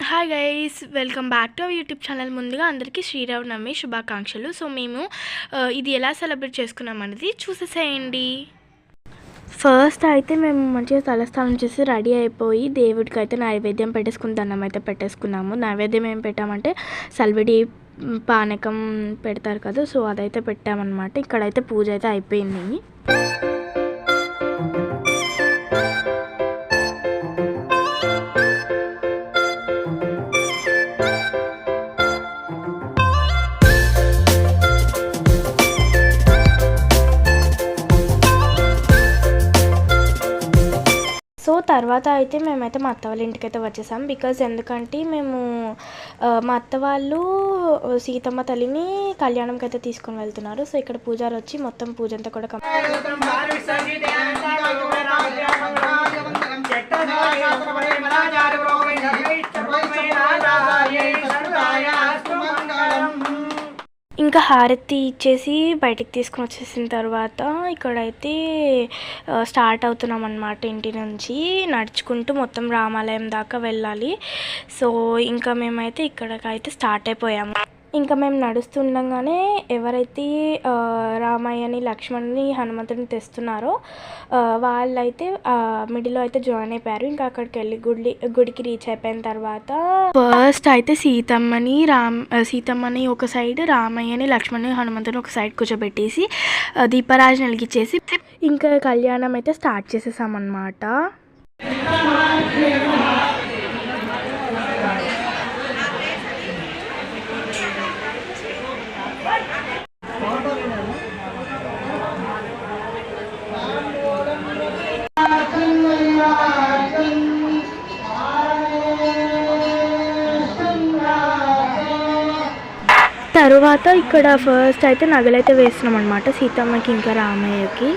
Hi guys, welcome back to our YouTube channel. ముందుగా అందరికీ శ్రీరామనవమి శుభాకాంక్షలు. సో మేము ఇది ఎలా సెలబ్రేట్ చేసుకున్నాం అనేది చూసేసేయండి. ఫస్ట్ అయితే మేము మంచిగా తలస్నానం చేసి రెడీ అయిపోయి దేవుడికి అయితే నైవేద్యం పెట్టేసుకుని దండం అయితే పెట్టేసుకున్నాము. నైవేద్యం ఏం పెట్టామంటే సల్విడి పానకం పెడతారు కదా, సో అదైతే పెట్టామన్నమాట. ఇక్కడైతే పూజ అయితే అయిపోయింది. సో తర్వాత అయితే మేమైతే మా అత్త వాళ్ళ ఇంటికి అయితే వచ్చేసాం. ఎందుకంటే మేము మా అత్త వాళ్ళు సీతమ్మ తల్లిని కళ్యాణంకి అయితే తీసుకొని వెళ్తున్నారు. సో ఇక్కడ పూజారి వచ్చి మొత్తం పూజ అంతా కూడా ఇంకా హారతి ఇచ్చేసి బయటికి తీసుకొని వచ్చేసిన తర్వాత ఇక్కడైతే స్టార్ట్ అవుతున్నాం అన్నమాట. ఇంటి నుంచి నడుచుకుంటూ మొత్తం రామాలయం దాకా వెళ్ళాలి. సో ఇంకా మేమైతే ఇక్కడికైతే స్టార్ట్ అయిపోయాము. ఇంకా మేము నడుస్తుండగానే ఎవరైతే రామయ్యని, లక్ష్మణుని, హనుమంతుడిని తెస్తున్నారో వాళ్ళైతే మిడిల్లో అయితే జాయిన్ అయిపోయారు. ఇంకా అక్కడికి వెళ్ళి గుడికి రీచ్ అయిపోయిన తర్వాత ఫస్ట్ అయితే సీతమ్మని ఒక సైడ్, రామయ్యని, లక్ష్మణుని, హనుమంతుని ఒక సైడ్ కూర్చోబెట్టేసి దీపరాజు వెలిగించేసి ఇంకా కళ్యాణం అయితే స్టార్ట్ చేసేసామన్నమాట. తరువాత ఇక్కడ ఫస్ట్ అయితే నగలైతే వేస్తున్నాం అనమాట సీతమ్మకి ఇంకా రామయ్యకి.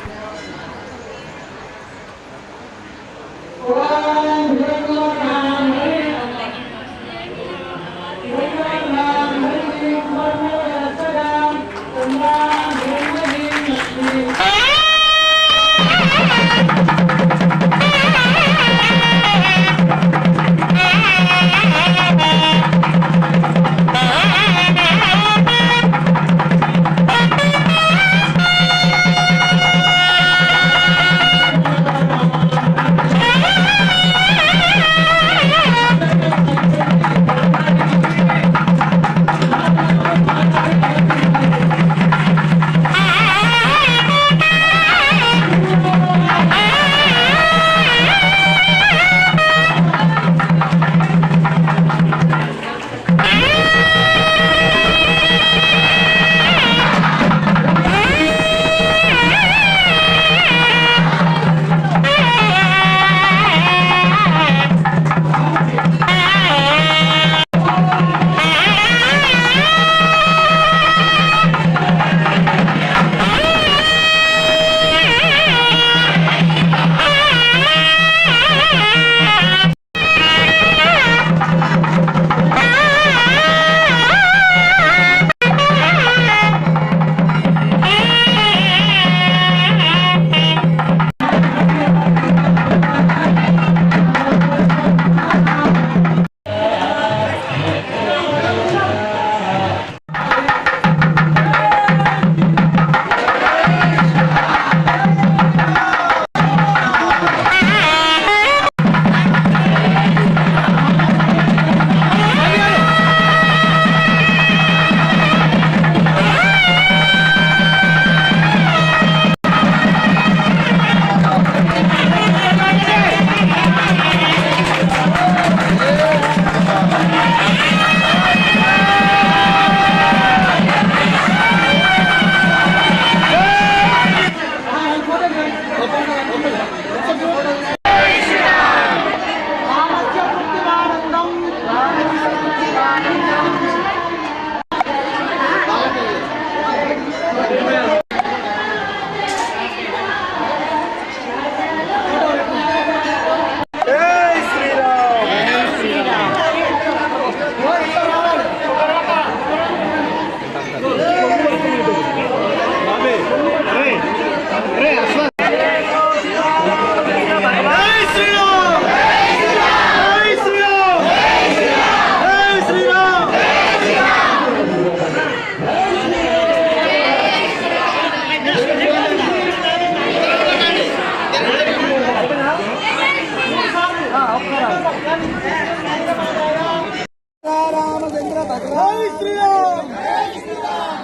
జై శ్రీరామ్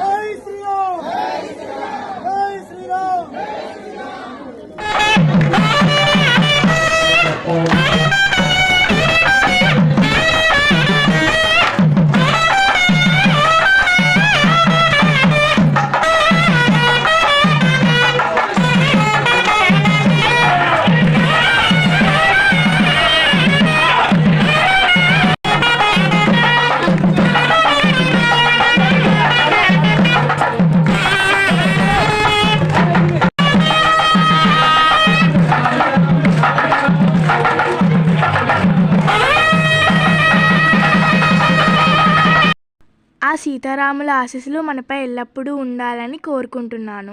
జై శ్రీరామ్ జై శ్రీరామ్. ఆ సీతారాముల ఆశీస్సులు మనపై ఎల్లప్పుడూ ఉండాలని కోరుకుంటున్నాను.